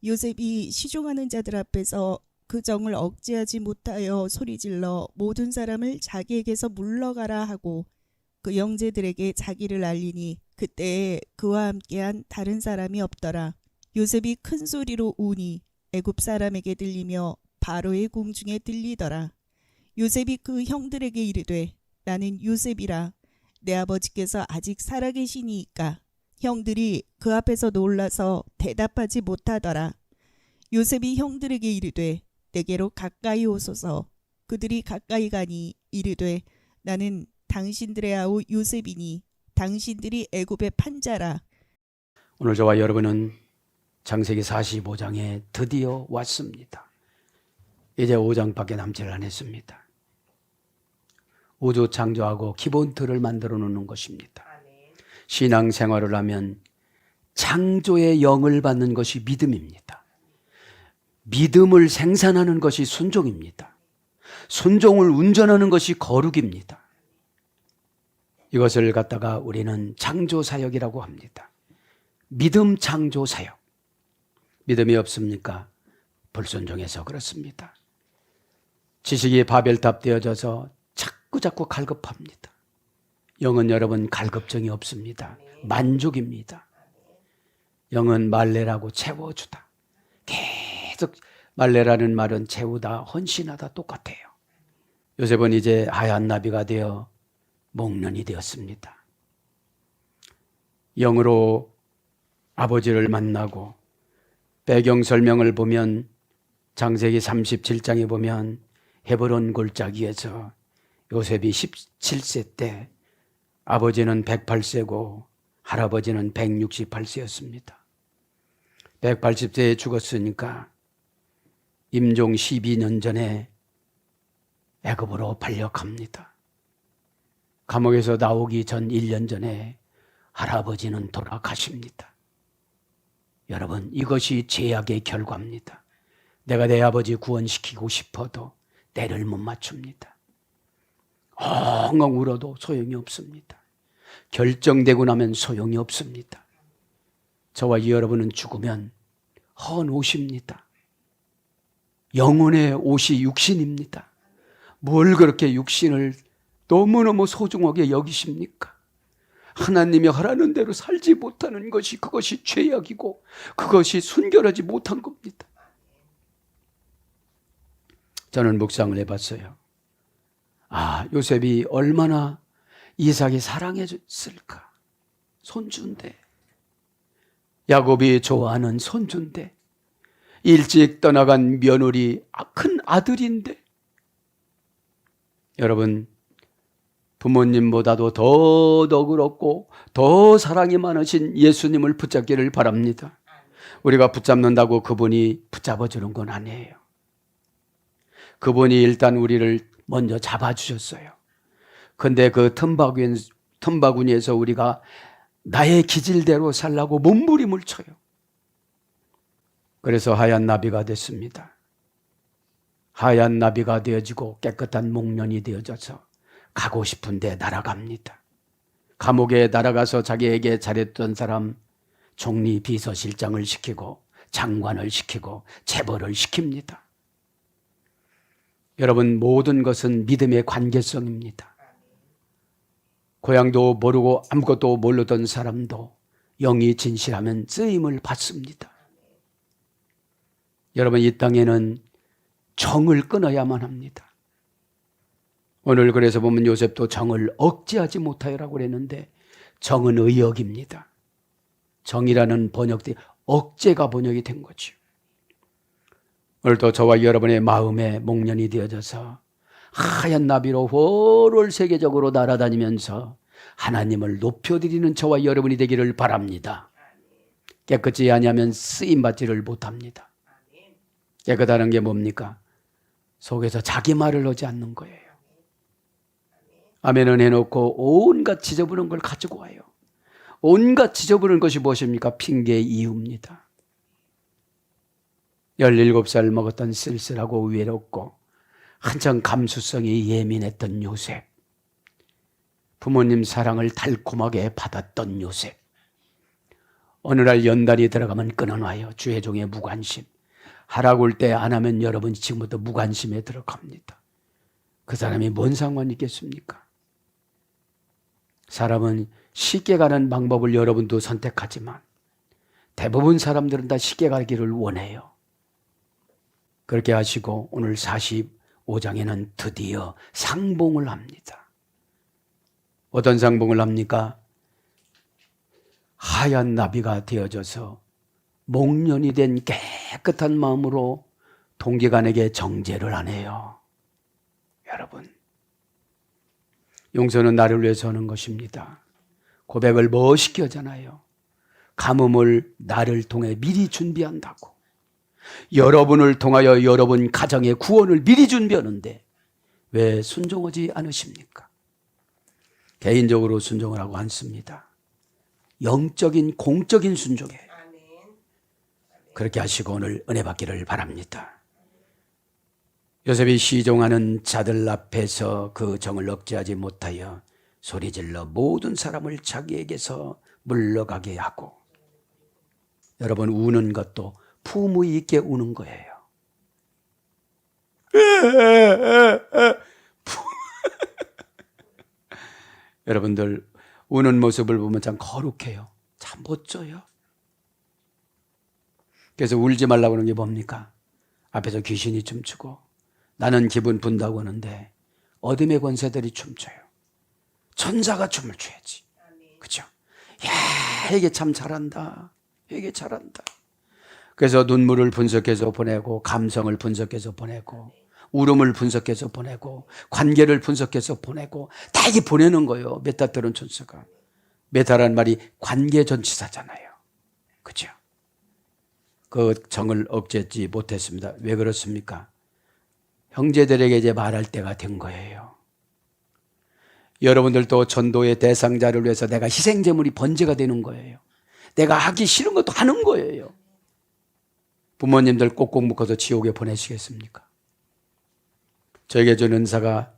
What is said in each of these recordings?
요셉이 시종하는 자들 앞에서 그 정을 억제하지 못하여 소리질러 모든 사람을 자기에게서 물러가라 하고 그 형제들에게 자기를 알리니 그때에 그와 함께한 다른 사람이 없더라. 요셉이 큰 소리로 우니 애굽 사람에게 들리며 바로의 궁중에 들리더라. 요셉이 그 형들에게 이르되 나는 요셉이라. 내 아버지께서 아직 살아계시니이까. 형들이 그 앞에서 놀라서 대답하지 못하더라. 요셉이 형들에게 이르되 내게로 가까이 오소서. 그들이 가까이 가니 이르되 나는 당신들의 아우 요셉이니 당신들이 애굽의 판자라. 오늘 저와 여러분은 창세기 45장에 드디어 왔습니다. 이제 5장밖에 남지를 않았습니다. 우주 창조하고 기본 틀을 만들어 놓는 것입니다. 신앙생활을 하면 창조의 영을 받는 것이 믿음입니다. 믿음을 생산하는 것이 순종입니다. 순종을 운전하는 것이 거룩입니다. 이것을 갖다가 우리는 창조사역이라고 합니다. 믿음 창조사역. 믿음이 없습니까? 불순종해서 그렇습니다. 지식이 바벨탑 되어져서 자꾸 갈급합니다. 영은 여러분 갈급증이 없습니다. 만족입니다. 영은 말레라고 채워주다. 계속 말레라는 말은 채우다, 헌신하다 똑같아요. 요셉은 이제 하얀 나비가 되어 목련이 되었습니다. 영으로 아버지를 만나고 배경 설명을 보면 창세기 37장에 보면 헤브론 골짜기에서 요셉이 17세 때 아버지는 108세고 할아버지는 168세였습니다. 180세에 죽었으니까 임종 12년 전에 애굽으로 발령합니다. 감옥에서 나오기 전 1년 전에 할아버지는 돌아가십니다. 여러분, 이것이 죄악의 결과입니다. 내가 내 아버지 구원시키고 싶어도 때를 못 맞춥니다. 엉엉 울어도 소용이 없습니다. 결정되고 나면 소용이 없습니다. 저와 여러분은 죽으면 헌 옷입니다. 영혼의 옷이 육신입니다. 뭘 그렇게 육신을 너무너무 소중하게 여기십니까? 하나님이 하라는 대로 살지 못하는 것이 그것이 죄악이고 그것이 순결하지 못한 겁니다. 저는 묵상을 해봤어요. 요셉이 얼마나 이삭이 사랑해줬을까. 손주인데, 야곱이 좋아하는 손주인데, 일찍 떠나간 며느리 큰 아들인데, 여러분 부모님보다도 더 너그럽고 더 사랑이 많으신 예수님을 붙잡기를 바랍니다. 우리가 붙잡는다고 그분이 붙잡아주는 건 아니에요. 그분이 일단 우리를 먼저 잡아주셨어요. 근데 그 틈바구니에서 우리가 나의 기질대로 살라고 몸부림을 쳐요. 그래서 하얀 나비가 됐습니다. 하얀 나비가 되어지고 깨끗한 목련이 되어져서 가고 싶은데 날아갑니다. 감옥에 날아가서 자기에게 잘했던 사람 총리 비서실장을 시키고 장관을 시키고 재벌을 시킵니다. 여러분, 모든 것은 믿음의 관계성입니다. 고향도 모르고 아무것도 모르던 사람도 영이 진실하면 쓰임을 받습니다. 여러분, 이 땅에는 정을 끊어야만 합니다. 오늘 그래서 보면 요셉도 정을 억제하지 못하여라고 그랬는데 정은 의역입니다. 정이라는 번역이 억제가 번역이 된 거죠. 오늘도 저와 여러분의 마음에 목련이 되어져서 하얀 나비로 훨훨 세계적으로 날아다니면서 하나님을 높여드리는 저와 여러분이 되기를 바랍니다. 깨끗이 하냐면 쓰임받지를 못합니다. 깨끗하는 게 뭡니까? 속에서 자기 말을 하지 않는 거예요. 아멘은 해놓고 온갖 지저분한 걸 가지고 와요. 온갖 지저분한 것이 무엇입니까? 핑계 이유입니다. 17살 먹었던 쓸쓸하고 외롭고 한창 감수성이 예민했던 요셉, 부모님 사랑을 달콤하게 받았던 요셉, 어느 날 연단이 들어가면 끊어놔요. 주의 종의 무관심. 하라고 할 때 안 하면 여러분 지금부터 무관심에 들어갑니다. 그 사람이 뭔 상관이 있겠습니까? 사람은 쉽게 가는 방법을 여러분도 선택하지만 대부분 사람들은 다 쉽게 가기를 원해요. 그렇게 하시고 오늘 45장에는 드디어 상봉을 합니다. 어떤 상봉을 합니까? 하얀 나비가 되어져서 목련이 된 깨끗한 마음으로 동기간에게 정죄를 하네요. 여러분, 용서는 나를 위해서 하는 것입니다. 고백을 멋있게 하잖아요. 가뭄을 나를 통해 미리 준비한다고. 여러분을 통하여 여러분 가정의 구원을 미리 준비하는데 왜 순종하지 않으십니까? 개인적으로 순종을 하고 않습니다. 영적인 공적인 순종이에요. 그렇게 하시고 오늘 은혜 받기를 바랍니다. 요셉이 시종하는 자들 앞에서 그 정을 억제하지 못하여 소리질러 모든 사람을 자기에게서 물러가게 하고, 여러분 우는 것도 품위 있게 우는 거예요. 여러분들 우는 모습을 보면 참 거룩해요. 참 멋져요. 그래서 울지 말라고 하는 게 뭡니까? 앞에서 귀신이 춤추고 나는 기분 분다고 하는데 어둠의 권세들이 춤춰요. 천사가 춤을 춰야지. 그렇죠? 야, 이게 참 잘한다. 이게 잘한다. 그래서 눈물을 분석해서 보내고 감성을 분석해서 보내고 울음을 분석해서 보내고 관계를 분석해서 보내고 다 이게 보내는 거예요. 메타트론 천사가. 메타란 말이 관계 전치사잖아요. 그렇죠? 그 정을 억제하지 못했습니다. 왜 그렇습니까? 형제들에게 이제 말할 때가 된 거예요. 여러분들도 전도의 대상자를 위해서 내가 희생제물이 번제가 되는 거예요. 내가 하기 싫은 것도 하는 거예요. 부모님들 꼭꼭 묶어서 지옥에 보내시겠습니까? 저에게 준 은사가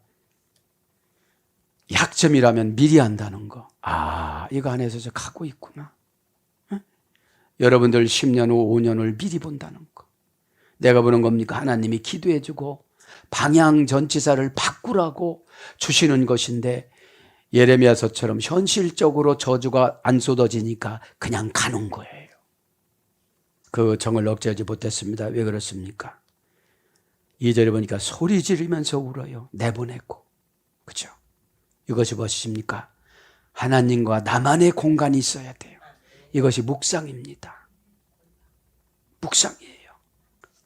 약점이라면 미리 한다는 거. 아, 이거 안에서 저 갖고 있구나. 응? 여러분들 10년 후 5년을 미리 본다는 거. 내가 보는 겁니까? 하나님이 기도해주고 방향 전치사를 바꾸라고 주시는 것인데 예레미야서처럼 현실적으로 저주가 안 쏟아지니까 그냥 가는 거예요. 그 정을 억제하지 못했습니다. 왜 그렇습니까? 2절에 보니까 소리 지르면서 울어요. 내보냈고. 그죠? 이것이 무엇입니까? 하나님과 나만의 공간이 있어야 돼요. 이것이 묵상입니다. 묵상이에요.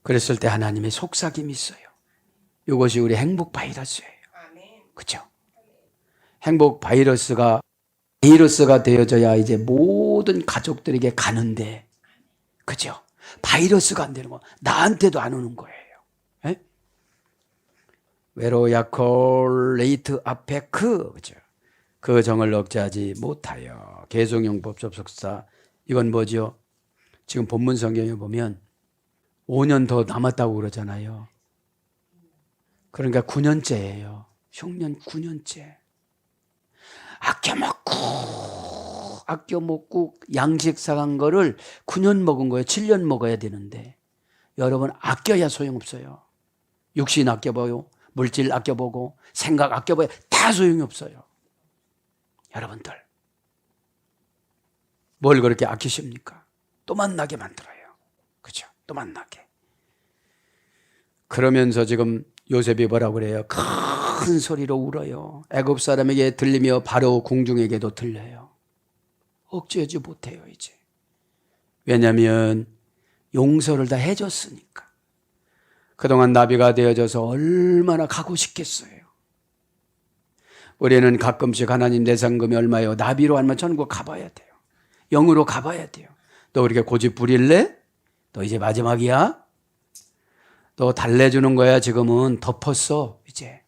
그랬을 때 하나님의 속삭임이 있어요. 이것이 우리 행복 바이러스예요. 그죠? 행복 바이러스가 되어져야 이제 모든 가족들에게 가는데, 그죠? 바이러스가 안 되는 거. 나한테도 안 오는 거예요. 에? 외로 야콜 레이트 아페크, 그죠? 그 정을 억제하지 못하여. 개송용법 접속사. 이건 뭐죠? 지금 본문 성경에 보면 5년 더 남았다고 그러잖아요. 그러니까 9년째예요. 흉년 9년째. 아껴 먹고 양식 상한 거를 9년 먹은 거예요. 7년 먹어야 되는데 여러분 아껴야 소용없어요. 육신 아껴봐요. 물질 아껴보고 생각 아껴봐요. 다 소용이 없어요. 여러분들 뭘 그렇게 아끼십니까? 또 만나게 만들어요. 그렇죠? 또 만나게. 그러면서 지금 요셉이 뭐라고 그래요? 큰 소리로 울어요. 애굽 사람에게 들리며 바로 궁중에게도 들려요. 억제하지 못해요 이제. 왜냐하면 용서를 다 해줬으니까. 그동안 나비가 되어져서 얼마나 가고 싶겠어요. 우리는 가끔씩 하나님 내 상금이 얼마요? 나비로 하면 천국 가봐야 돼요. 영으로 가봐야 돼요. 너 그렇게 고집 부릴래? 너 이제 마지막이야? 너 달래주는 거야. 지금은 덮었어 이제.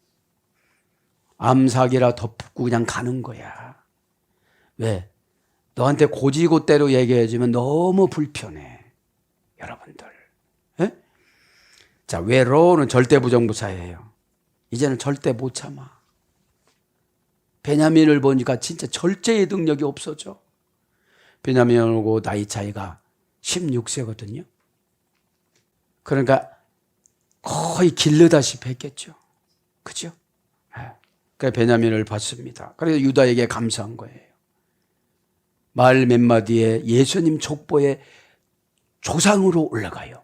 암삭이라 덮고 그냥 가는 거야. 왜? 너한테 고지고대로 얘기해주면 너무 불편해. 여러분들. 에? 자, 외로는 절대 부정부사예요. 이제는 절대 못 참아. 베냐민을 보니까 진짜 절제의 능력이 없어져. 베냐민하고 나이 차이가 16세거든요. 그러니까 거의 길르다시피 했겠죠. 그죠? 그래서 베냐민을 받습니다. 그래서 유다에게 감사한 거예요. 말 몇 마디에 예수님 족보의 조상으로 올라가요.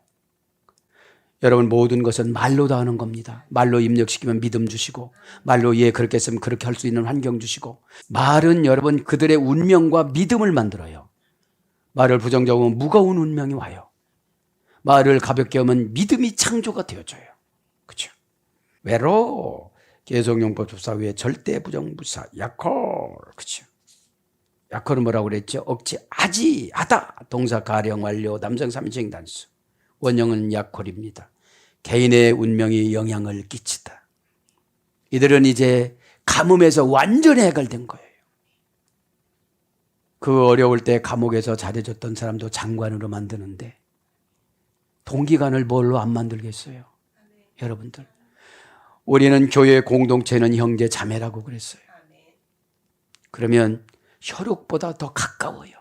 여러분, 모든 것은 말로 다 하는 겁니다. 말로 입력시키면 믿음 주시고, 말로 예 그렇게 했으면 그렇게 할 수 있는 환경 주시고, 말은 여러분 그들의 운명과 믿음을 만들어요. 말을 부정적으로 하면 무거운 운명이 와요. 말을 가볍게 하면 믿음이 창조가 되어져요. 그렇죠? 외로 계속용법 접사 위에 절대 부정부사 약홀. 그렇죠? 약홀은 뭐라고 그랬죠? 억지하지 하다. 동사 가령 완료 남성 3인칭 단수. 원형은 약홀입니다. 개인의 운명이 영향을 끼치다. 이들은 이제 가뭄에서 완전히 해결된 거예요. 그 어려울 때 감옥에서 잘해줬던 사람도 장관으로 만드는데 동기간을 뭘로 안 만들겠어요? 여러분들, 우리는 교회 공동체는 형제 자매라고 그랬어요. 그러면 혈육보다 더 가까워요.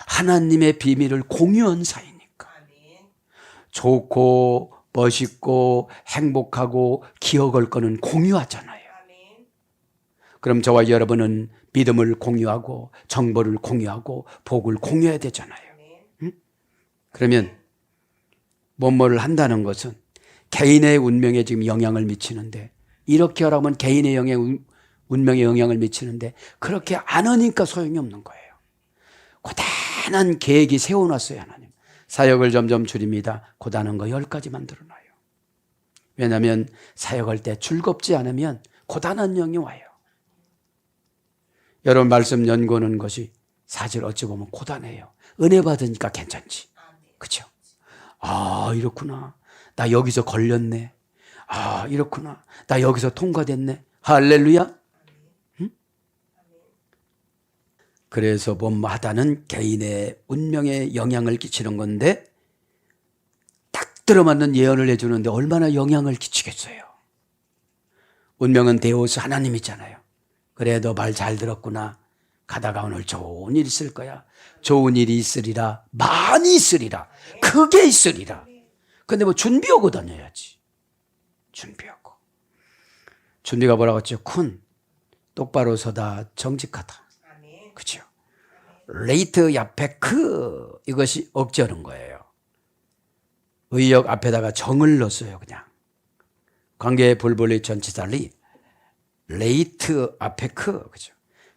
하나님의 비밀을 공유한 사이니까. 좋고 멋있고 행복하고 기억할 거는 공유하잖아요. 그럼 저와 여러분은 믿음을 공유하고 정보를 공유하고 복을 공유해야 되잖아요. 응? 그러면 뭐뭐를 한다는 것은 개인의 운명에 지금 영향을 미치는데, 이렇게 하라면 개인의 운명에 영향을 미치는데 그렇게 안 하니까 소용이 없는 거예요. 고단한 계획이 세워놨어요. 하나님 사역을 점점 줄입니다. 고단한 거 10가지 만들어놔요. 왜냐하면 사역할 때 즐겁지 않으면 고단한 영이 와요. 여러분, 말씀 연구하는 것이 사실 어찌 보면 고단해요. 은혜 받으니까 괜찮지. 그렇죠? 아, 이렇구나. 나 여기서 걸렸네. 아, 이렇구나. 나 여기서 통과됐네. 할렐루야. 응? 그래서 뭐하다는 개인의 운명에 영향을 끼치는 건데, 딱 들어맞는 예언을 해주는데 얼마나 영향을 끼치겠어요. 운명은 데오스 하나님이잖아요. 그래, 너 말 잘 들었구나. 가다가 오늘 좋은 일 있을 거야. 좋은 일이 있으리라. 많이 있으리라. 크게 있으리라. 근데 뭐 준비하고 다녀야지. 준비하고. 준비가 뭐라고 했죠? 쿤. 똑바로 서다 정직하다. 그렇죠? 레이트 야페크. 이것이 억지하는 거예요. 의역 앞에다가 정을 넣었어요. 그냥. 관계 불분리 전치사리. 레이트 아페크. 그죠?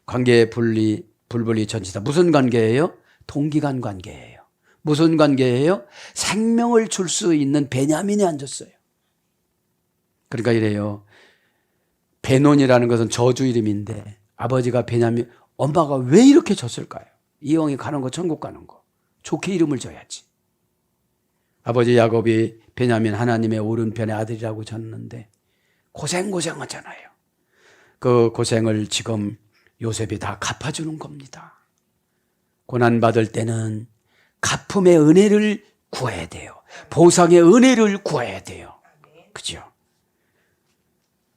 관계 불분리 전치사. 무슨 관계예요? 동기간 관계예요. 무슨 관계예요? 생명을 줄 수 있는 베냐민이 앉았어요. 그러니까 이래요. 베논이라는 것은 저주 이름인데 아버지가 베냐민, 엄마가 왜 이렇게 줬을까요? 이 형이 가는 거 천국 가는 거. 좋게 이름을 줘야지. 아버지 야곱이 베냐민 하나님의 오른편의 아들이라고 졌는데 고생하잖아요. 그 고생을 지금 요셉이 다 갚아주는 겁니다. 고난받을 때는 갚음의 은혜를 구해야 돼요. 보상의 은혜를 구해야 돼요. 그죠?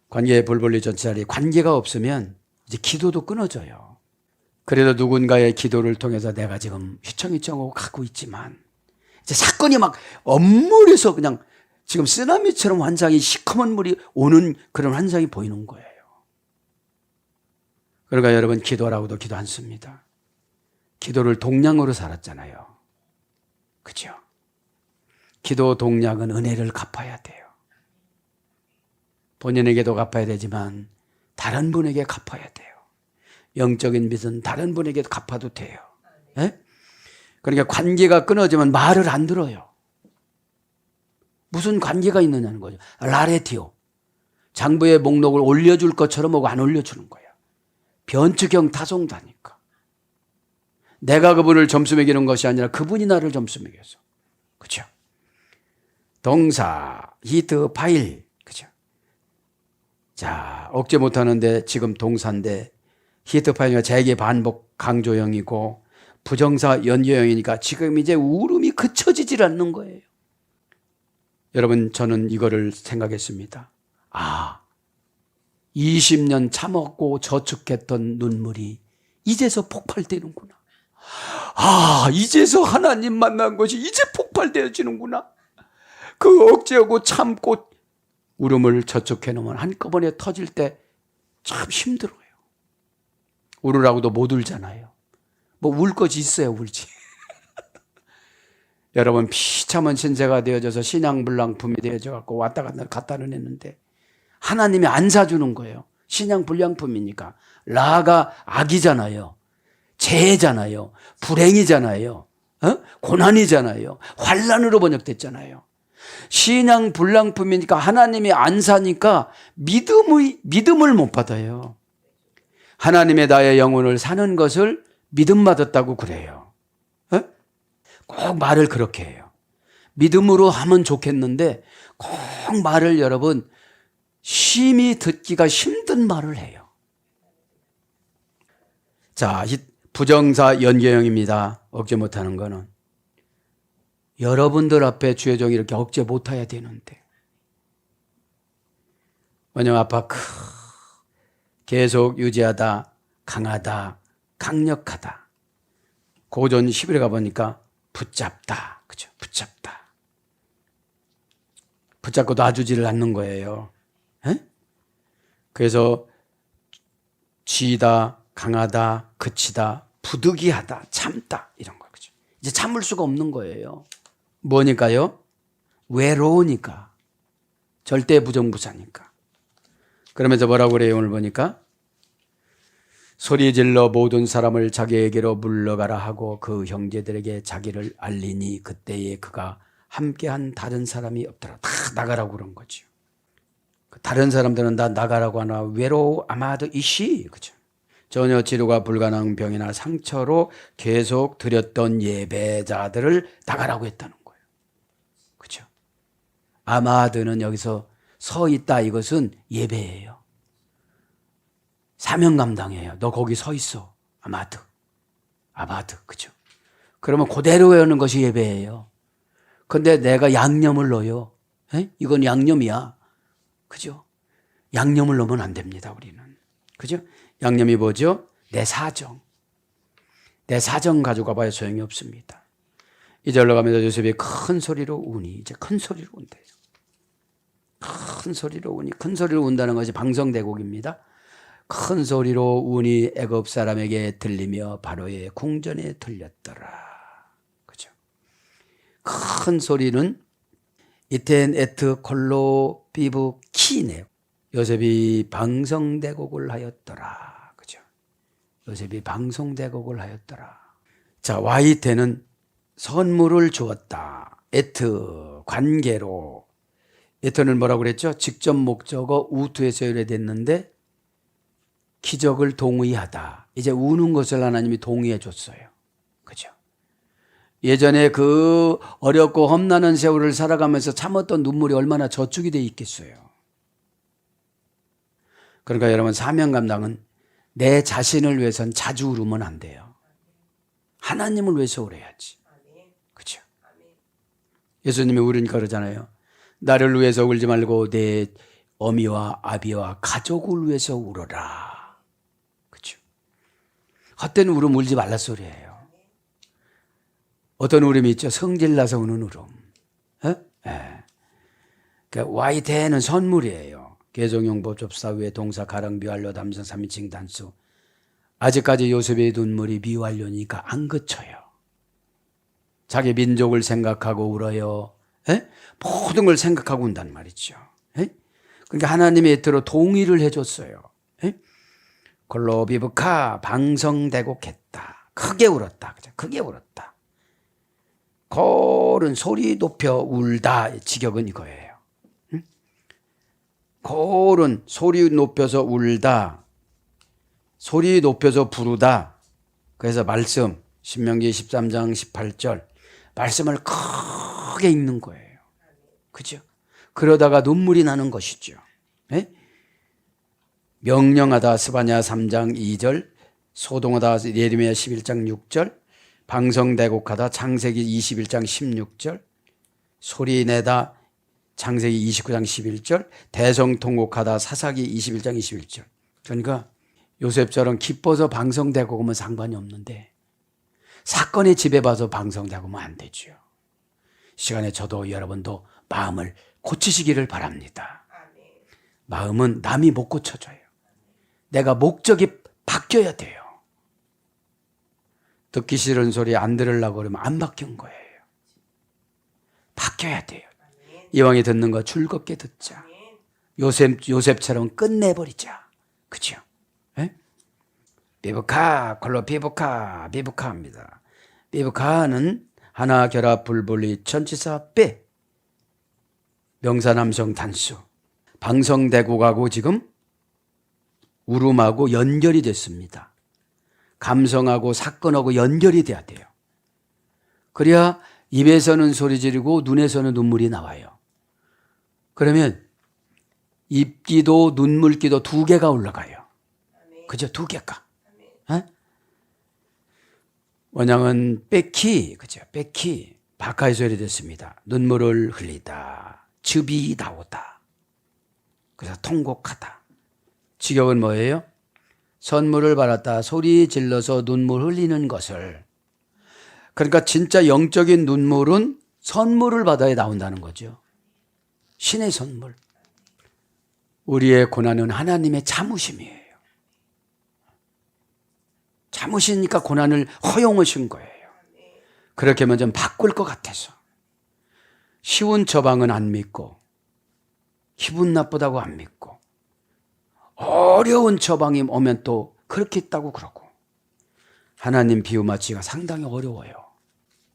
관계의 불분리 전치사리. 관계가 없으면 이제 기도도 끊어져요. 그래도 누군가의 기도를 통해서 내가 지금 휘청휘청하고 가고 있지만 이제 사건이 막 엄물에서 그냥 지금 쓰나미처럼 환상이 시커먼 물이 오는 그런 환상이 보이는 거예요. 그러니까 여러분, 기도라고도 기도 안 씁니다. 기도를 동량으로 살았잖아요. 그죠? 기도 동량은 은혜를 갚아야 돼요. 본인에게도 갚아야 되지만 다른 분에게 갚아야 돼요. 영적인 빚은 다른 분에게 갚아도 돼요. 예? 그러니까 관계가 끊어지면 말을 안 들어요. 무슨 관계가 있느냐는 거죠. 라레티오. 장부의 목록을 올려줄 것처럼 하고 안 올려주는 거예요. 변칙형 타송다니까. 내가 그분을 점수 매기는 것이 아니라 그분이 나를 점수 매겨서. 그렇죠? 동사, 히트, 파일. 그렇죠? 자, 억제 못하는데 지금 동사인데 히트 파일이 재개 반복 강조형이고 부정사 연결형이니까 지금 이제 울음이 그쳐지질 않는 거예요. 여러분, 저는 이거를 생각했습니다. 아, 20년 참았고 저축했던 눈물이 이제서 폭발되는구나. 아, 이제서 하나님 만난 것이 이제 폭발되어지는구나. 그 억제하고 참고 울음을 저축해 놓으면 한꺼번에 터질 때 참 힘들어요. 울으라고도 못 울잖아요. 뭐 울 것이 있어야 울지. 여러분, 비참한 신세가 되어져서 신앙불량품이 되어져 갖고 왔다 갔다 갖다는 했는데 하나님이 안 사주는 거예요. 신앙불량품이니까. 라가 악이잖아요. 재해잖아요. 불행이잖아요. 고난이잖아요. 환난으로 번역됐잖아요. 신앙불량품이니까 하나님이 안 사니까 믿음을 못 받아요. 하나님의 나의 영혼을 사는 것을 믿음 받았다고 그래요. 꼭 말을 그렇게 해요. 믿음으로 하면 좋겠는데 꼭 말을 여러분 심히 듣기가 힘든 말을 해요. 자, 부정사 연계형입니다. 억제 못하는 거는. 여러분들 앞에 주의 종이 이렇게 억제 못해야 되는데. 왜냐면 아빠 계속 유지하다, 강하다, 강력하다. 고전 11에 가보니까 붙잡다. 그죠? 붙잡다. 붙잡고 놔주지를 않는 거예요. 에? 그래서 지다, 강하다, 그치다, 부득이하다, 참다 이런 거. 그죠? 이제 참을 수가 없는 거예요. 뭐니까요? 외로우니까. 절대 부정부사니까. 그러면서 뭐라고 그래요? 오늘 보니까 소리 질러 모든 사람을 자기에게로 물러가라 하고 그 형제들에게 자기를 알리니 그때에 그가 함께한 다른 사람이 없더라. 다 나가라고 그런 거죠. 다른 사람들은 다 나가라고 하나 외로워 아마도 이시. 그죠? 전혀 치료가 불가능한 병이나 상처로 계속 드렸던 예배자들을 나가라고 했다는 거예요. 그죠? 아마드는 여기서 서 있다 이것은 예배예요. 사명 감당이에요. 너 거기 서 있어. 아마드. 그죠? 그러면 그대로 외우는 것이 예배예요. 근데 내가 양념을 넣어요. 이건 양념이야. 그죠? 양념을 넣으면 안 됩니다, 우리는. 그죠? 양념이 뭐죠? 내 사정. 내 사정 가지고 가봐야 소용이 없습니다. 이제 올라가면서 요셉이 큰 소리로 우니, 이제 큰 소리로 운대요. 큰 소리로 우니, 큰 소리로 운다는 것이 방성대곡입니다. 큰 소리로 운이 애굽 사람에게 들리며 바로의 궁전에 들렸더라. 그죠? 큰 소리는 이텐 에트 콜로 비브 키네요. 요셉이 방성대곡을 하였더라. 그죠? 요셉이 방성대곡을 하였더라. 자, 와이테는 선물을 주었다. 에트 관계로. 에트는 뭐라고 그랬죠? 직접 목적어 우투에서 유래됐는데 기적을 동의하다. 이제 우는 것을 하나님이 동의해 줬어요. 그죠? 예전에 그 어렵고 험난한 세월을 살아가면서 참았던 눈물이 얼마나 저축이 돼 있겠어요. 그러니까 여러분, 사명 감당은 내 자신을 위해서는 자주 울으면 안 돼요. 하나님을 위해서 울어야지. 그죠? 예수님이 울으니까 그러잖아요. 나를 위해서 울지 말고 내 어미와 아비와 가족을 위해서 울어라. 그죠? 헛된 울음 울지 말라 소리예요. 어떤 울음이 있죠? 성질나서 우는 울음. 그러니까 와이테는 선물이에요. 개종용법 접사 위에 동사 가랑 미완료 담성 3인칭 단수. 아직까지 요셉의 눈물이 미완료니까 안 그쳐요. 자기 민족을 생각하고 울어요. 모든 걸 생각하고 운단 말이죠. 그러니까 하나님의 애터로 동의를 해줬어요. 골로비브카 방성대곡했다. 크게 울었다. 그죠? 크게 울었다. 골은 소리 높여 울다. 직역은 이거예요. 골은 소리 높여서 울다. 소리 높여서 부르다. 그래서 말씀 신명기 13장 18절 말씀을 크게 읽는 거예요. 그죠? 그러다가 눈물이 나는 것이죠. 네? 명령하다 스바냐 3장 2절, 소동하다 예레미야 11장 6절, 방성대곡하다 창세기 21장 16절, 소리내다 창세기 29장 11절, 대성통곡하다 사사기 21장 21절. 그러니까 요셉처럼 기뻐서 방성대곡하면 상관이 없는데 사건이 지배받아서 방송되면 안 되죠. 시간에 저도 여러분도 마음을 고치시기를 바랍니다. 마음은 남이 못 고쳐줘요. 내가 목적이 바뀌어야 돼요. 듣기 싫은 소리 안 들으려고 그러면 안 바뀐 거예요. 바뀌어야 돼요. 이왕에 듣는 거 즐겁게 듣자. 요셉처럼 끝내버리자. 그죠? 예? 비브카, 콜로 비브카, 비브카입니다. 비브카는 하나 결합 불분리 전치사 빼. 명사 남성 단수. 방성대국하고 지금 울음하고 연결이 됐습니다. 감성하고 사건하고 연결이 돼야 돼요. 그래야 입에서는 소리 지르고 눈에서는 눈물이 나와요. 그러면 입기도 눈물기도 두 개가 올라가요. 그죠? 두 개가. 에? 원양은 뺏기, 그죠? 뺏기. 바카의 소리 됐습니다. 눈물을 흘리다. 즙이 나오다. 그래서 통곡하다. 직역은 뭐예요? 선물을 받았다. 소리 질러서 눈물 흘리는 것을. 그러니까 진짜 영적인 눈물은 선물을 받아야 나온다는 거죠. 신의 선물. 우리의 고난은 하나님의 참으심이에요. 참으시니까 고난을 허용하신 거예요. 그렇게 하면 좀 바꿀 것 같아서. 쉬운 처방은 안 믿고, 기분 나쁘다고 안 믿고, 어려운 처방이 오면 또 그렇게 있다고 그러고, 하나님 비유 맞추기가 상당히 어려워요.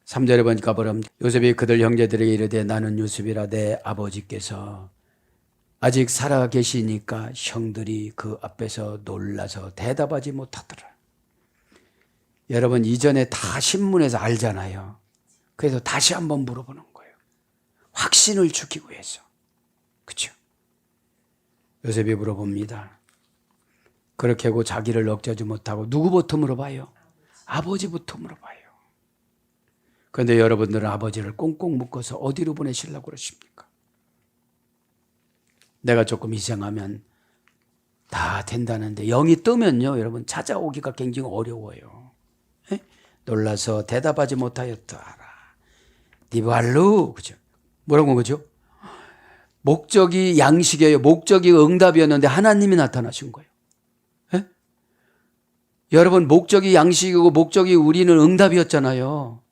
3절에 보니까 요셉이 그들 형제들에게 이르되 나는 요셉이라 내 아버지께서 아직 살아 계시니까 형들이 그 앞에서 놀라서 대답하지 못하더라. 여러분 이전에 다 신문에서 알잖아요. 그래서 다시 한번 물어보는 거예요. 확신을 주기 위해서. 그렇죠? 요셉이 물어봅니다. 그렇게 하고 자기를 억제하지 못하고 누구부터 물어봐요? 아버지부터 물어봐요. 그런데 여러분들은 아버지를 꽁꽁 묶어서 어디로 보내시려고 그러십니까? 내가 조금 희생하면 다 된다는데 영이 뜨면요 여러분 찾아오기가 굉장히 어려워요. 에? 놀라서 대답하지 못하였더라. 디발루, 그죠? 뭐라고 그죠? 목적이 양식이에요. 목적이 응답이었는데 하나님이 나타나신 거예요. 에? 여러분 목적이 양식이고 목적이 우리는 응답이었잖아요.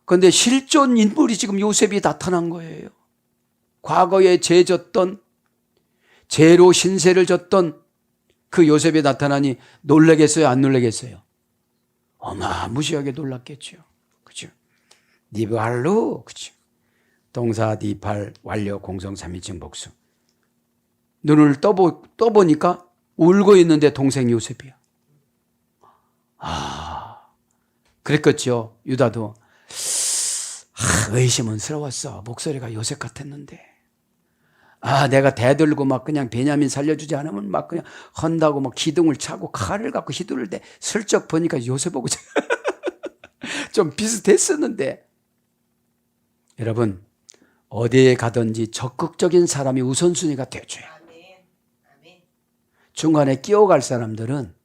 그런데 실존 인물이 지금 요셉이 나타난 거예요. 과거에 죄 졌던, 죄로 신세를 졌던 그 요셉이 나타나니 놀라겠어요? 안 놀라겠어요? 어마무시하게 놀랐겠죠. 그죠? 니브할루, 그죠? 동사 니팔 완료 공성 3인칭 복수. 눈을 떠보니까 울고 있는데 동생 요셉이야. 그랬겠죠. 유다도. 의심은스러웠어. 목소리가 요셉 같았는데. 내가 대들고 막 그냥 베냐민 살려주지 않으면 막 그냥 헌다고 막 기둥을 차고 칼을 갖고 휘두를 때 슬쩍 보니까 요셉하고 좀 비슷했었는데. 여러분, 어디에 가든지 적극적인 사람이 우선순위가 되어줘요. 중간에 끼어갈 사람들은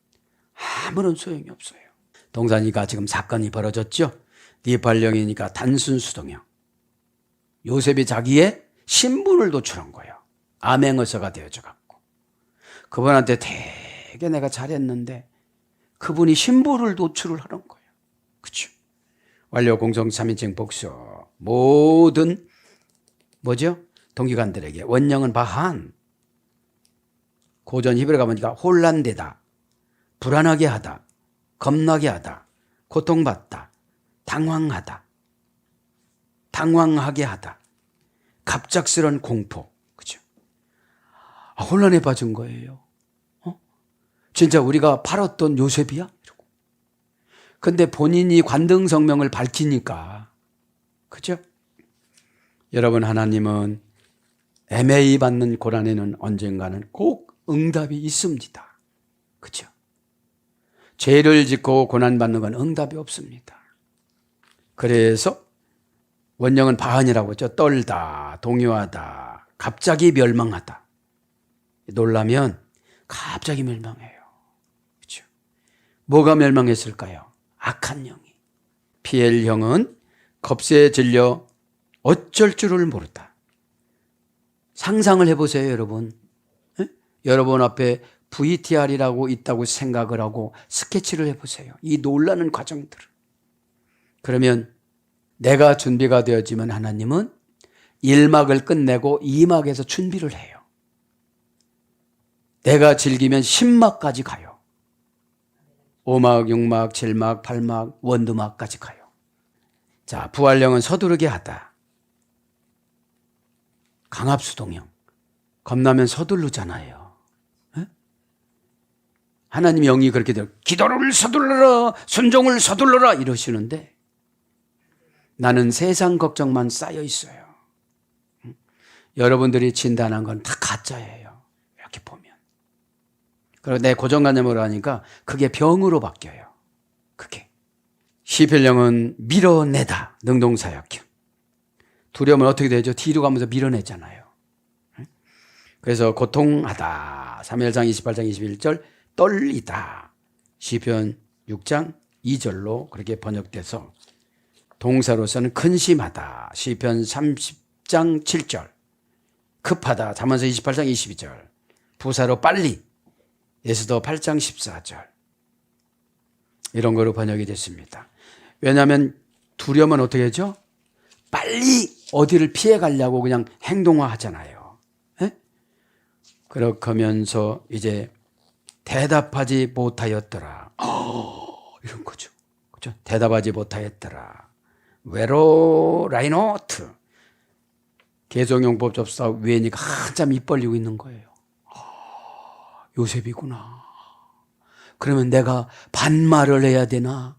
아무런 소용이 없어요. 동산이가 지금 사건이 벌어졌죠. 니팔령이니까 단순 수동형. 요셉이 자기의 신분을 노출한 거예요. 암행어사가 되어져 갖고. 그분한테 되게 내가 잘했는데 그분이 신분을 노출을 하는 거예요. 그렇죠? 완료 공성 3인칭 복수. 모든 뭐죠? 동기관들에게 원형은 바한. 고전 히브리가 보니까 혼란되다, 불안하게 하다, 겁나게 하다, 고통받다, 당황하다, 당황하게 하다, 갑작스런 공포, 그죠? 혼란에 빠진 거예요. 진짜 우리가 팔았던 요셉이야? 이러고. 근데 본인이 관등성명을 밝히니까, 그죠? 여러분, 하나님은 애매히 받는 고난에는 언젠가는 꼭 응답이 있습니다. 그죠? 죄를 짓고 고난받는 건 응답이 없습니다. 그래서 원형은 바한이라고 했죠. 떨다, 동요하다, 갑자기 멸망하다. 놀라면 갑자기 멸망해요. 그렇죠? 뭐가 멸망했을까요? 악한 영이. PL형은 겁세에 질려 어쩔 줄을 모르다. 상상을 해보세요, 여러분. 에? 여러분 앞에 VTR이라고 있다고 생각을 하고 스케치를 해보세요. 이 놀라는 과정들을. 그러면 내가 준비가 되었지만 하나님은 1막을 끝내고 2막에서 준비를 해요. 내가 즐기면 10막까지 가요. 5막, 6막, 7막, 8막, 원두막까지 가요. 자, 부활령은 서두르게 하다. 강압수동형. 겁나면 서두르잖아요. 에? 하나님 영이 그렇게 돼요. 기도를 서둘러라, 순종을 서둘러라 이러시는데 나는 세상 걱정만 쌓여 있어요. 여러분들이 진단한 건 다 가짜예요. 이렇게 보면. 그리고 내 고정관념으로 하니까 그게 병으로 바뀌어요. 그게. 시편령은 밀어내다. 능동사역형. 두려움은 어떻게 되죠? 뒤로 가면서 밀어내잖아요. 그래서 고통하다. 사무엘상 28장 21절 떨리다. 시편 6장 2절로 그렇게 번역돼서 동사로서는 근심하다. 시편 30장 7절. 급하다. 잠언서 28장 22절. 부사로 빨리. 에스더 8장 14절. 이런 거로 번역이 됐습니다. 왜냐하면 두려움은 어떻게 하죠? 빨리 어디를 피해 가려고 그냥 행동화하잖아요. 에? 그러면서 이제 대답하지 못하였더라. 이런 거죠. 그렇죠? 대답하지 못하였더라. 외로 라이노트. 개성용법 접사 위에니까 한참 입 벌리고 있는 거예요. 요셉이구나. 그러면 내가 반말을 해야 되나?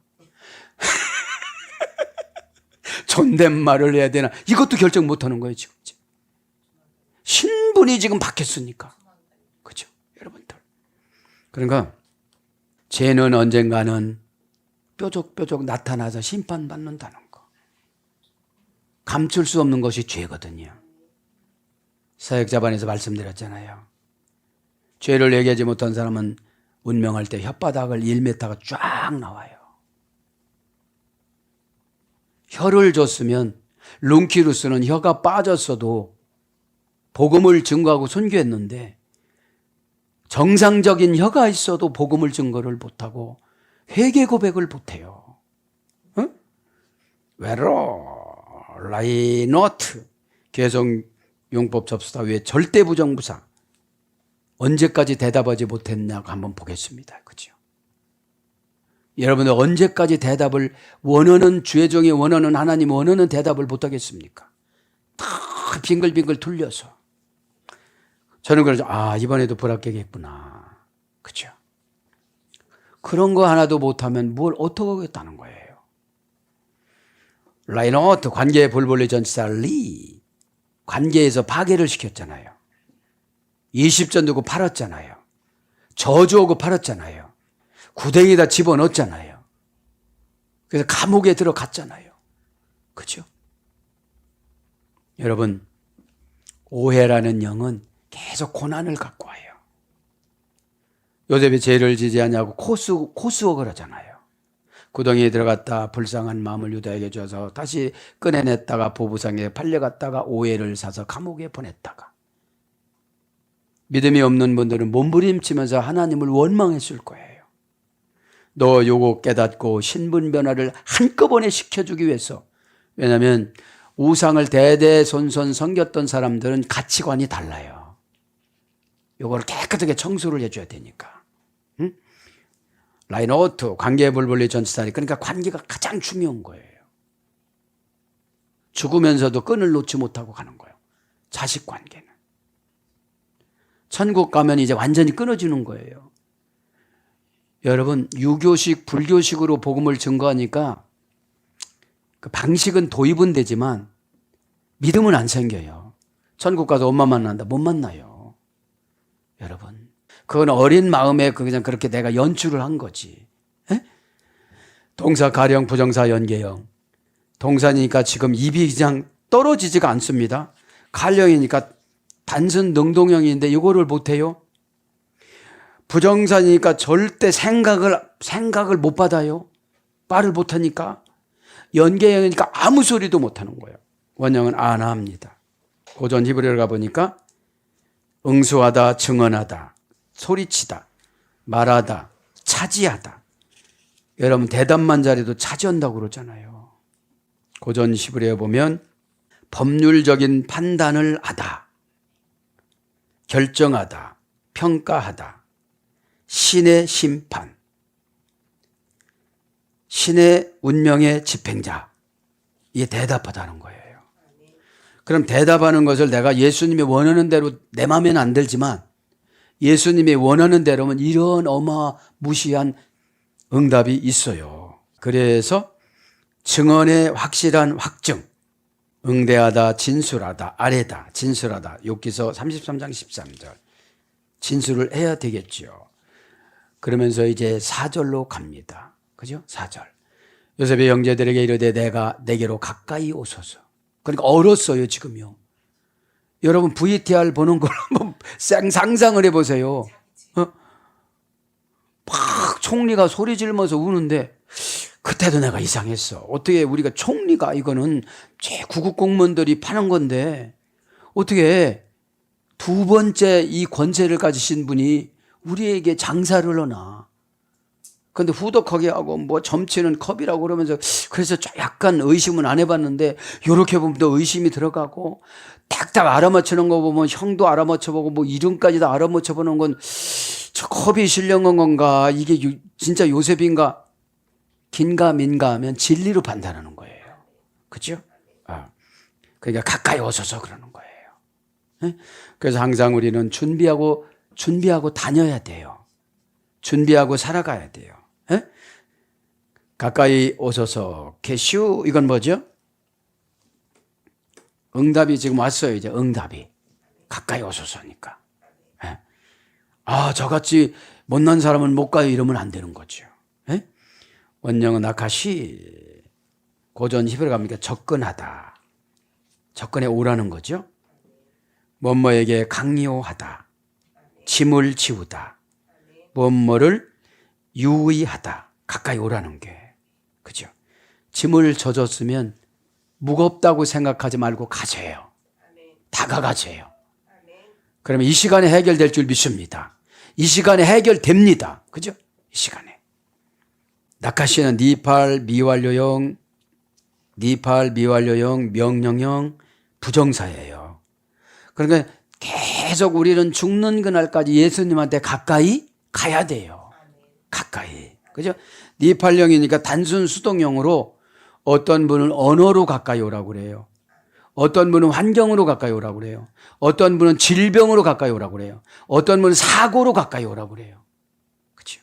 존댓말을 해야 되나? 이것도 결정 못하는 거예요, 지금. 신분이 지금 바뀌었으니까. 그죠, 여러분들. 그러니까 죄는 언젠가는 뾰족뾰족 나타나서 심판받는다는 거. 감출 수 없는 것이 죄거든요. 사역자반에서 말씀드렸잖아요. 죄를 얘기하지 못한 사람은 운명할 때 혓바닥을 1m가 쫙 나와요. 혀를 줬으면 룽키루스는 혀가 빠졌어도 복음을 증거하고 선교했는데 정상적인 혀가 있어도 복음을 증거를 못하고 회개 고백을 못해요. 어? 외로 라이노트 개성용법 접수사 외에 절대 부정부사 언제까지 대답하지 못했냐고 한번 보겠습니다. 그죠? 여러분들 언제까지 대답을 원하는 주의 종이 원하는 하나님 원하는 대답을 못하겠습니까? 다 빙글빙글 돌려서. 저는 그러죠. 이번에도 불합격했구나. 그죠? 그런 거 하나도 못하면 뭘 어떻게 하겠다는 거예요. 라이노트 관계의 볼볼리 전치사 리 관계에서 파괴를 시켰잖아요. 20전 두고 팔았잖아요. 저주하고 팔았잖아요. 구덩이에다 집어넣었잖아요. 그래서 감옥에 들어갔잖아요. 그죠? 여러분, 오해라는 영은 계속 고난을 갖고 와요. 요셉이 죄를 지지 않냐고 코스웍을 하잖아요. 구덩이에 들어갔다 불쌍한 마음을 유다에게 줘서 다시 꺼내냈다가 보부상에 팔려갔다가 오해를 사서 감옥에 보냈다가 믿음이 없는 분들은 몸부림치면서 하나님을 원망했을 거예요. 너 요거 깨닫고 신분 변화를 한꺼번에 시켜주기 위해서. 왜냐하면 우상을 대대손손 섬겼던 사람들은 가치관이 달라요. 요걸 깨끗하게 청소를 해줘야 되니까. 응? 라이노트 관계의 볼볼리 전치사니 그러니까 관계가 가장 중요한 거예요. 죽으면서도 끈을 놓지 못하고 가는 거예요. 자식 관계는. 천국 가면 이제 완전히 끊어지는 거예요. 여러분, 유교식, 불교식으로 복음을 증거하니까 그 방식은 도입은 되지만 믿음은 안 생겨요. 천국 가서 엄마 만난다. 못 만나요. 여러분, 그건 어린 마음에 그냥 그렇게 내가 연출을 한 거지. 에? 동사 가령, 부정사 연계형. 동사니까 지금 입이 그냥 떨어지지가 않습니다. 가령이니까 단순 능동형인데 이거를 못해요. 부정사니까 절대 생각을 못 받아요. 말을 못하니까. 연계형이니까 아무 소리도 못하는 거예요. 원형은 아나합니다. 고전 히브리어를 가보니까 응수하다, 증언하다, 소리치다, 말하다, 차지하다. 여러분 대답만 잘해도 차지한다고 그러잖아요. 고전 히브리어에 보면 법률적인 판단을 하다, 결정하다, 평가하다, 신의 심판, 신의 운명의 집행자, 이게 대답하다는 거예요. 그럼 대답하는 것을 내가 예수님이 원하는 대로 내 마음에는 안 들지만 예수님이 원하는 대로면 이런 어마무시한 응답이 있어요. 그래서 증언의 확실한 확증, 응대하다, 진술하다, 아뢰다, 진술하다. 욥기서 33장 13절. 진술을 해야 되겠죠. 그러면서 이제 4절로 갑니다. 그죠? 4절. 요셉의 형제들에게 이르되 내가 내게로 가까이 오소서. 그러니까 얼었어요, 지금요. 여러분 VTR 보는 걸 한번 상상을 해보세요. 막 총리가 소리 지르면서 우는데 그때도 내가 이상했어. 어떻게 우리가 총리가 이거는 구급 공무원들이 파는 건데 어떻게 두 번째 이 권세를 가지신 분이 우리에게 장사를 하나. 근데 후덕하게 하고 뭐 점치는 컵이라고 그러면서 그래서 약간 의심은 안 해봤는데 이렇게 보면 또 의심이 들어가고 딱딱 알아맞히는 거 보면 형도 알아맞혀보고 뭐 이름까지 다 알아맞혀보는 건 저 컵이 신령한 건가 이게 진짜 요셉인가 긴가 민가 하면 진리로 판단하는 거예요. 그렇죠? 그러니까 가까이 오셔서 그러는 거예요. 네? 그래서 항상 우리는 준비하고 다녀야 돼요. 준비하고 살아가야 돼요. 네? 가까이 오셔서 계시오. 이건 뭐죠? 응답이 지금 왔어요. 이제 응답이 가까이 오셔서니까. 네? 저같이 못난 사람은 못 가요. 이러면 안 되는 거죠. 네? 원형은 아카시, 고전 히브리어 갑니까? 접근하다. 접근해 오라는 거죠. 뭐뭐에게 강요하다, 짐을 지우다, 뭐뭐를 유의하다, 가까이 오라는 게. 그죠? 짐을 져줬으면 무겁다고 생각하지 말고 가져요. 다가가져요. 그러면 이 시간에 해결될 줄 믿습니다. 이 시간에 해결됩니다. 그죠? 이 시간에. 나카시는 니팔, 미완료형, 명령형, 부정사예요. 그러니까 계속 우리는 죽는 그날까지 예수님한테 가까이 가야 돼요. 가까이. 그죠? 니팔형이니까 단순 수동형으로 어떤 분은 언어로 가까이 오라고 그래요. 어떤 분은 환경으로 가까이 오라고 그래요. 어떤 분은 질병으로 가까이 오라고 그래요. 어떤 분은 사고로 가까이 오라고 그래요. 그렇죠?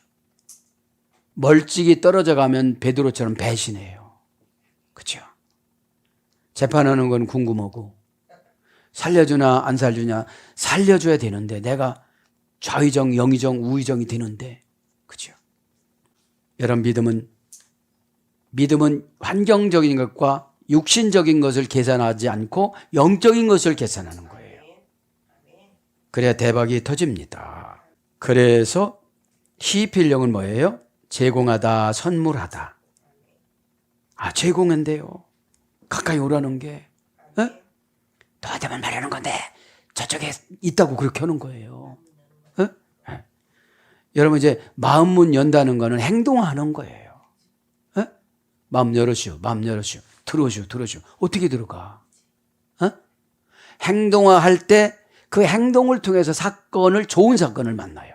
멀찍이 떨어져 가면 베드로처럼 배신해요. 그렇죠? 재판하는 건 궁금하고 살려주나 안 살려주냐 살려줘야 되는데 내가 좌의정, 영의정, 우의정이 되는데 그렇죠? 여러분 믿음은 환경적인 것과 육신적인 것을 계산하지 않고 영적인 것을 계산하는 거예요. 그래야 대박이 터집니다. 그래서 히필령은 뭐예요? 제공하다, 선물하다. 제공한대요. 가까이 오라는 게. 너한테만 말하는 건데 저쪽에 있다고 그렇게 하는 거예요. 여러분 이제 마음문 연다는 거는 행동하는 거예요. 마음 열으시오. 들어오시오. 어떻게 들어가? 행동화할 때 그 행동을 통해서 좋은 사건을 만나요.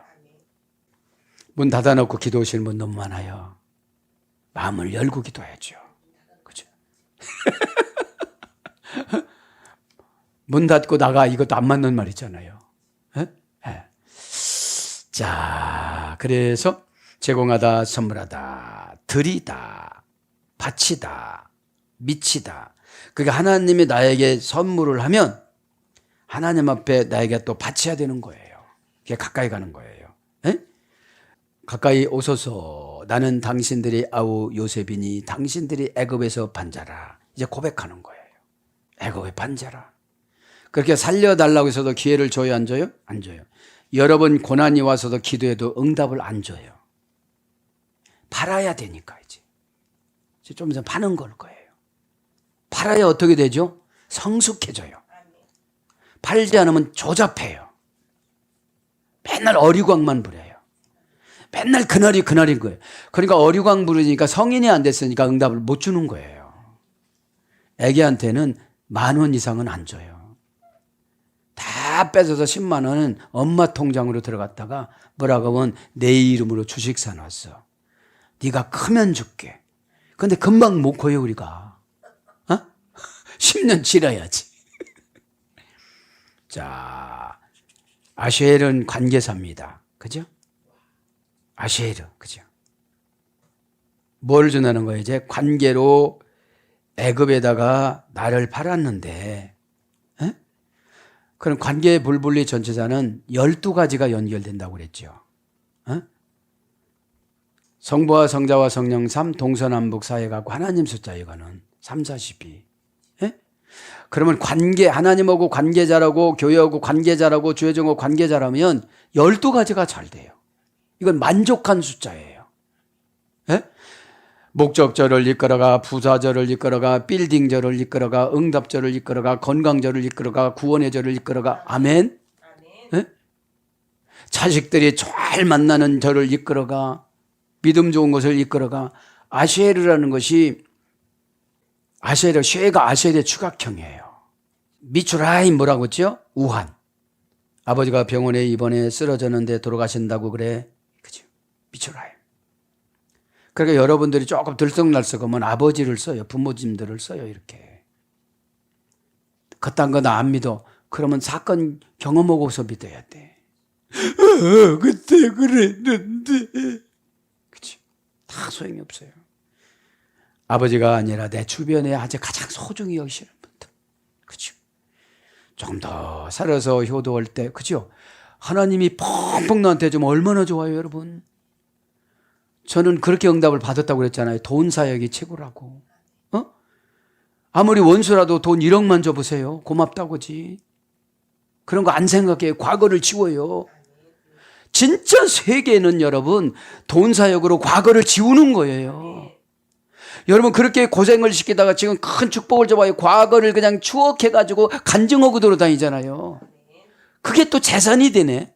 문 닫아놓고 기도하시는 분 너무 많아요. 마음을 열고 기도해야죠. 그죠? 문 닫고 나가 이것도 안 맞는 말이잖아요. 자, 그래서 제공하다, 선물하다, 드리다, 바치다, 미치다. 그러니까 하나님이 나에게 선물을 하면 하나님 앞에 나에게 또 바쳐야 되는 거예요. 그게 가까이 가는 거예요. 가까이 오소서. 나는 당신들이 아우 요셉이니 당신들이 애굽에서 반자라. 이제 고백하는 거예요. 애굽의 반자라. 그렇게 살려달라고 해서도 기회를 줘요, 안 줘요? 안 줘요. 여러 번 고난이 와서도 기도해도 응답을 안 줘요. 팔아야 되니까 이제 좀 있으면 파는 걸 거예요. 팔아야 어떻게 되죠? 성숙해져요. 팔지 않으면 조잡해요. 맨날 어리광만 부려요. 맨날 그날인 거예요. 그러니까 어리광 부르니까 성인이 안 됐으니까 응답을 못 주는 거예요. 애기한테는 10,000원 이상은 안 줘요. 다 뺏어서 10만 원은 엄마 통장으로 들어갔다가 뭐라고 하면 내 이름으로 주식 사놨어. 네가 크면 줄게. 근데 금방 못 커요 우리가. 10년 지나야지. 자, 아쉐일은 관계사입니다. 그죠? 아쉐일은, 그죠? 뭘 전하는 거예요? 이제 관계로 애굽에다가 나를 팔았는데, 에? 그럼 관계의 불분리 전체자는 12가지가 연결된다고 그랬죠. 에? 성부와 성자와 성령 3, 동서남북 사회가고 하나님 숫자 이거는 3, 42. 그러면 하나님하고 관계자라고, 교회하고 관계자라고, 주의정하고 관계자라면 12가지가 잘 돼요. 이건 만족한 숫자예요. 예? 목적절을 이끌어가, 부사절을 이끌어가, 빌딩절을 이끌어가, 응답절을 이끌어가, 건강절을 이끌어가, 구원의 절을 이끌어가. 아멘? 예? 자식들이 잘 만나는 절을 이끌어가, 믿음 좋은 것을 이끌어가. 아쉐르라는 것이 쉐가 아쉐르의 추각형이에요. 미추라임 뭐라고 했죠? 우한. 아버지가 병원에 입원해 쓰러졌는데 돌아가신다고 그래. 그죠? 미추라임. 그러니까 여러분들이 조금 들썩날썩하면 아버지를 써요. 부모님들을 써요. 이렇게. 그딴 거 나 안 믿어. 그러면 사건 경험하고서 믿어야 돼. 그때 그랬는데. 그치? 다 소용이 없어요. 아버지가 아니라 내 주변에 아주 가장 소중히 여기시는 분들. 그죠? 조금 더 살아서 효도할 때, 그죠? 하나님이 펑펑 나한테 좀 얼마나 좋아요, 여러분? 저는 그렇게 응답을 받았다고 그랬잖아요. 돈 사역이 최고라고. 아무리 원수라도 돈 1억만 줘보세요. 고맙다고지. 그런 거 안 생각해요. 과거를 지워요. 진짜 세계는 여러분, 돈 사역으로 과거를 지우는 거예요. 여러분 그렇게 고생을 시키다가 지금 큰 축복을 줘봐요. 과거를 그냥 추억해가지고 간증하고 돌아다니잖아요. 그게 또 재산이 되네.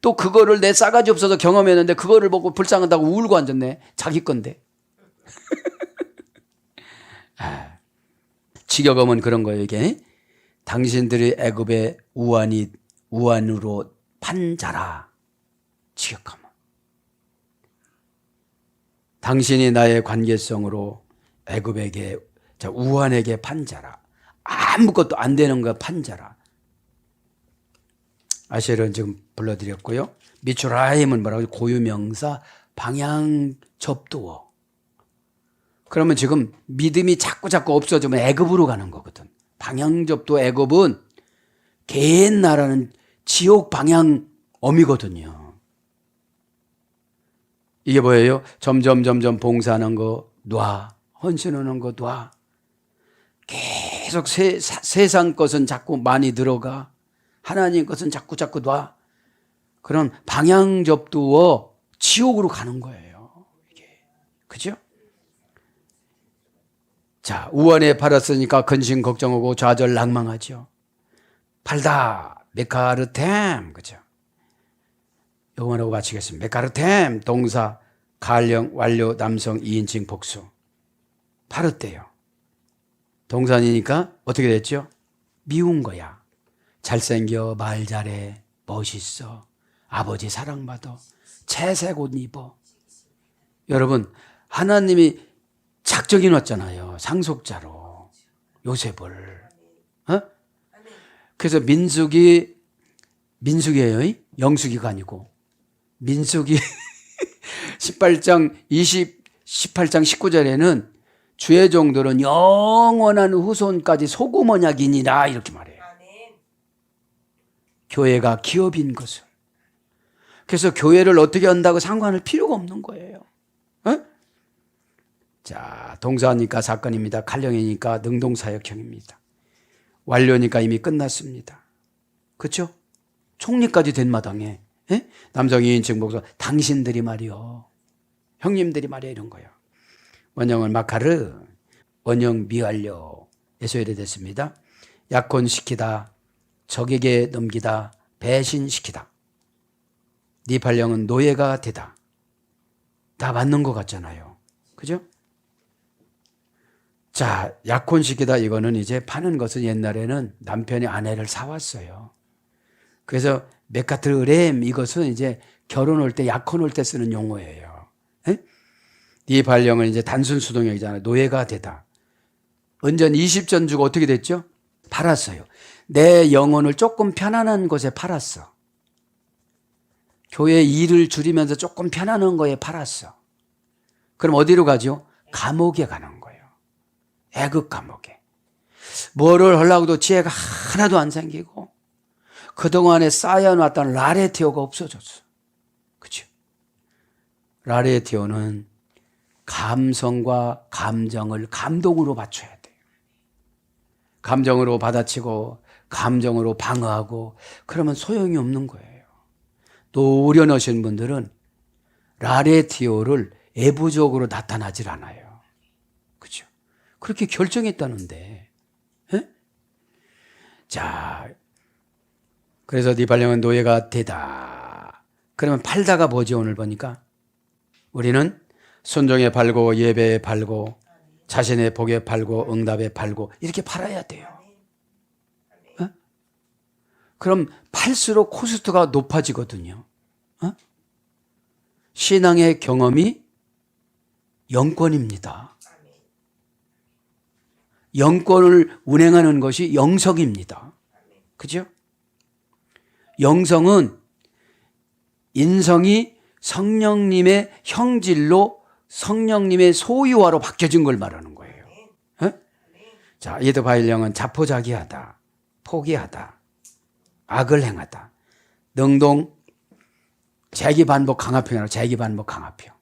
또 그거를 내 싸가지 없어서 경험했는데 그거를 보고 불쌍하다고 울고 앉았네. 자기 건데. 직역하면 그런 거예요. 이게 당신들이 애굽의 우환으로 판 자라. 직역하면 당신이 나의 관계성으로 애굽에게 우환에게 판 자라. 아무것도 안 되는 거 판 자라. 아쉐르는 지금 불러드렸고요. 미추라임은 뭐라고? 고유명사 방향 접두어. 그러면 지금 믿음이 자꾸 없어지면 애굽으로 가는 거거든. 방향 접두어. 애굽은 겐나라는 지옥 방향 어미거든요. 이게 뭐예요? 점점 봉사하는 거 놔. 헌신하는 거 놔. 계속 세상 것은 자꾸 많이 들어가. 하나님 것은 자꾸 놔. 그런 방향 접두어 지옥으로 가는 거예요. 이게. 그죠? 자, 우환에 팔았으니까 근심 걱정하고 좌절 낭망하죠. 팔다. 메카르템. 그죠? 영어로 마치겠습니다. 메카르템. 동사, 가령, 완료, 남성, 2인칭 복수. 팔았대요. 동산이니까 어떻게 됐죠? 미운 거야. 잘생겨, 말 잘해, 멋있어, 아버지 사랑받아, 채색 옷 입어. 여러분, 하나님이 작정해 놨잖아요. 상속자로 요셉을. 그래서 민수기예요. 영수기가 아니고 민수기 18장 19절에는 주의 종들은 영원한 후손까지 소금 언약이니라 이렇게 말해요. 교회가 기업인 것을. 그래서 교회를 어떻게 한다고 상관할 필요가 없는 거예요. 자, 동사니까 사건입니다. 칼령이니까 능동사역형입니다. 완료니까 이미 끝났습니다. 그렇죠? 총리까지 된 마당에 남성 2인칭 복수 당신들이 말이요. 형님들이 말이야 이런 거예요. 원형은 마카르. 원형 미완료 에서열이 됐습니다. 약혼시키다, 적에게 넘기다, 배신시키다. 네 발령은 노예가 되다. 다 맞는 것 같잖아요. 그죠? 자, 약혼시키다 이거는 이제 파는 것은 옛날에는 남편이 아내를 사왔어요. 그래서 메카트렘 이것은 이제 결혼 올 때 약혼 올 때 쓰는 용어예요. 에? 네 발령은 이제 단순 수동형이잖아요. 노예가 되다. 은전 20전 주고 어떻게 됐죠? 팔았어요. 내 영혼을 조금 편안한 곳에 팔았어. 교회 일을 줄이면서 조금 편안한 거에 팔았어. 그럼 어디로 가죠? 감옥에 가는 거예요. 애국 감옥에. 뭐를 하려고도 지혜가 하나도 안 생기고 그동안에 쌓여놨던 라레티오가 없어졌어. 그렇죠? 라레티오는 감성과 감정을 감동으로 맞춰야 돼요. 감정으로 받아치고 감정으로 방어하고 그러면 소용이 없는 거예요. 노련하신 분들은 라레티오를 애부적으로 나타나질 않아요. 그렇죠? 그렇게 결정했다는데. 에? 자, 그래서 네 발령은 노예가 되다. 그러면 팔다가 뭐지 오늘 보니까? 우리는 순종에 팔고 예배에 팔고 자신의 복에 팔고 응답에 팔고 이렇게 팔아야 돼요. 어? 그럼 팔수록 코스트가 높아지거든요. 어? 신앙의 경험이 영권입니다. 영권을 운행하는 것이 영성입니다. 그죠? 영성은 인성이 성령님의 형질로 성령님의 소유화로 바뀌어진 걸 말하는 거예요. 에? 자, 예드바일령은 자포자기하다, 포기하다, 악을 행하다, 능동, 재기반복 강화평이라고 재기반복 강화평.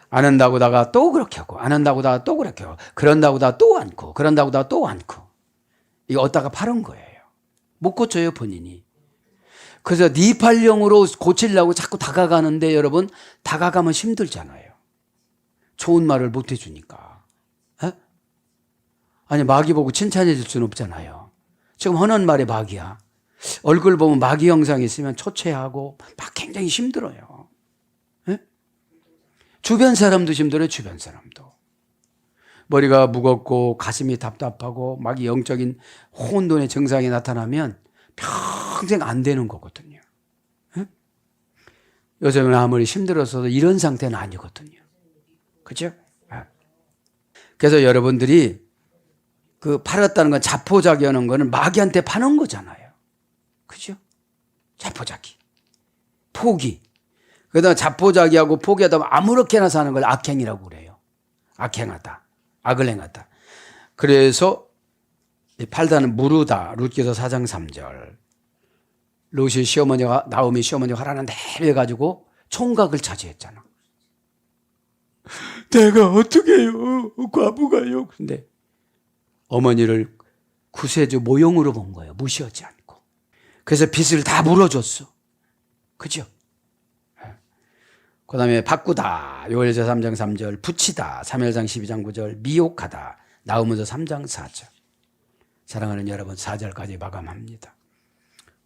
안 한다고 다가 또 그렇게 하고, 안 한다고 다가 또 그렇게 하고, 그런다고 다가 또 않고, 그런다고 다가 또 않고. 이거 얻다가 파는 거예요. 못 고쳐요, 본인이. 그래서 네 발령으로 고치려고 자꾸 다가가는데 여러분, 다가가면 힘들잖아요. 좋은 말을 못 해주니까. 에? 아니, 마귀 보고 칭찬해 줄 수는 없잖아요. 지금 하는 말이 마귀야. 얼굴 보면 마귀 형상이 있으면 초췌하고 막 굉장히 힘들어요. 에? 주변 사람도 힘들어요, 주변 사람도. 머리가 무겁고 가슴이 답답하고 막 영적인 혼돈의 증상이 나타나면 평생 안 되는 거거든요. 에? 요즘은 아무리 힘들어서도 이런 상태는 아니거든요. 그죠? 그래서 여러분들이 그 팔았다는 건 자포자기 하는 거는 마귀한테 파는 거잖아요. 그죠? 자포자기. 포기. 그러다가 자포자기하고 포기하다 보면 아무렇게나 사는 걸 악행이라고 그래요. 악행하다. 악을 행하다. 그래서 팔다는 무르다. 룻기서 4장 3절. 룻이 시어머니가, 나오미 시어머니가 하라는 대로 해가지고 총각을 차지했잖아. 내가 어떻게 해요? 과부가요. 근데 어머니를 구세주 모형으로 본 거예요. 무시하지 않고. 그래서 빚을 다 물어줬어. 그죠? 그 다음에 바꾸다. 요엘서 3장 3절. 붙이다. 사무엘상 12장 9절. 미혹하다. 나우문서 3장 4절. 사랑하는 여러분, 4절까지 마감합니다.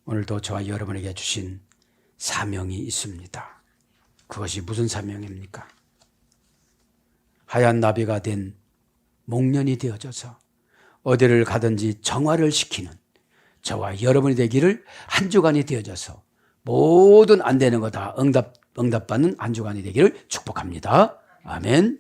오늘도 저와 여러분에게 주신 사명이 있습니다. 그것이 무슨 사명입니까? 하얀 나비가 된 목련이 되어져서 어디를 가든지 정화를 시키는 저와 여러분이 되기를 한 주간이 되어져서 모든 안 되는 거 다 응답받는 한 주간이 되기를 축복합니다. 아멘.